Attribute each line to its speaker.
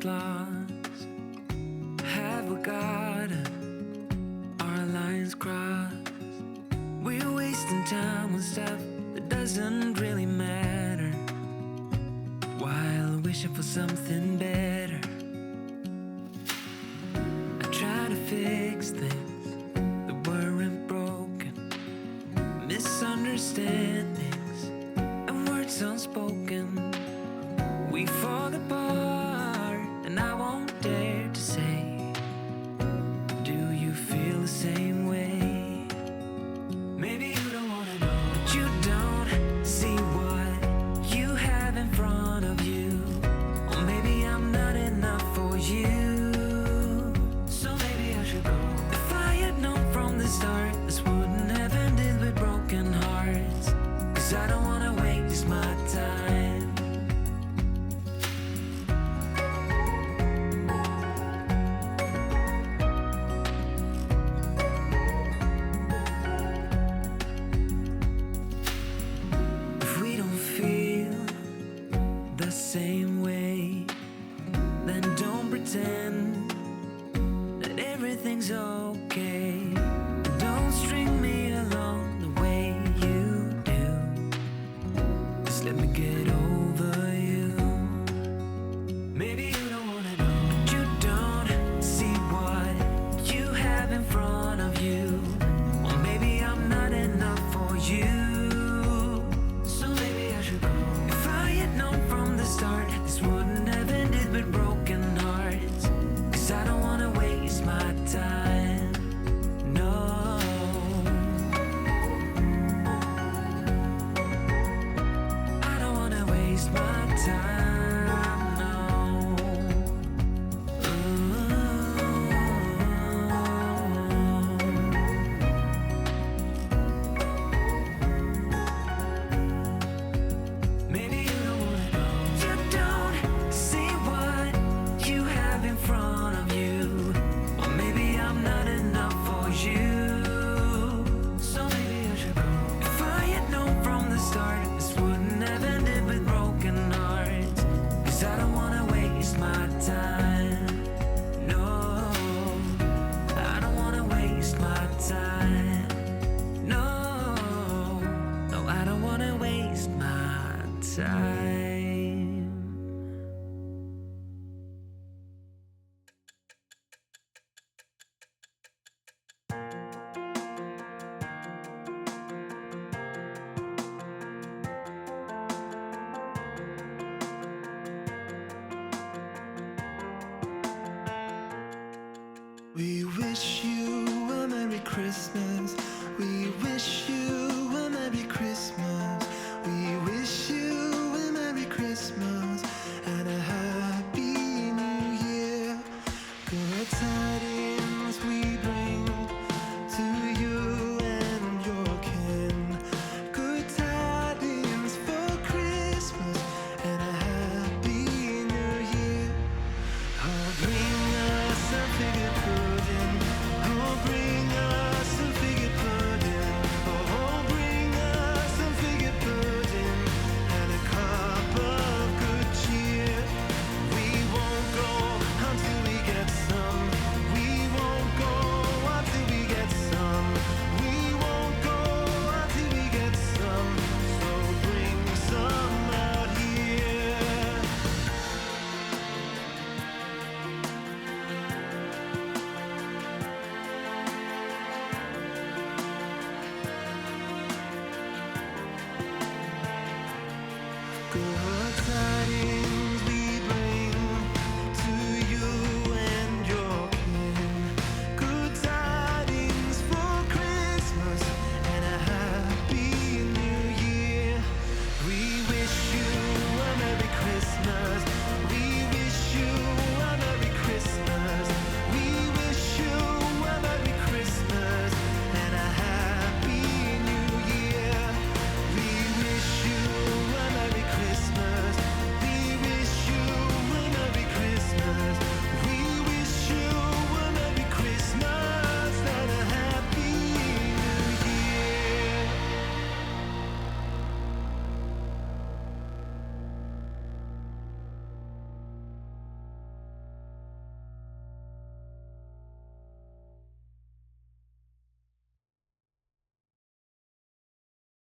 Speaker 1: get lost? Have we got our lines crossed? We're wasting time on stuff that doesn't really matter, while wishing for something better. I try to fix things that weren't broken, misunderstandings and words unspoken. We fall apart, and I won't dare to say, do you feel the same way? Maybe you don't wanna know, but you don't see what you have in front of you. Or maybe I'm not enough for you, so maybe I should go. If I had known from the start, this wouldn't have ended with broken hearts. 'Cause I don't wanna waste my time. Same way, then don't pretend that everything's okay. Don't string me along the way you do. Just let me get over you. Maybe you don't wanna know, but you don't see what you have in front of you. Or maybe I'm not enough for you, so maybe I should go. If I had known from the start, this wouldn't have ended with broken hearts. 'Cause I don't wanna waste my time, no. I don't wanna waste my time, no. Maybe you don't wanna know, you don't see what you have in front of you. Or maybe I'm not enough for you, so maybe I should go. If I had known from the start, this wouldn't have ended with broken hearts. 'Cause I don't wanna waste my time, no. I don't wanna waste my time, no. No, I don't wanna waste my time.
Speaker 2: We wish you a Merry Christmas. We wish you a Merry Christmas.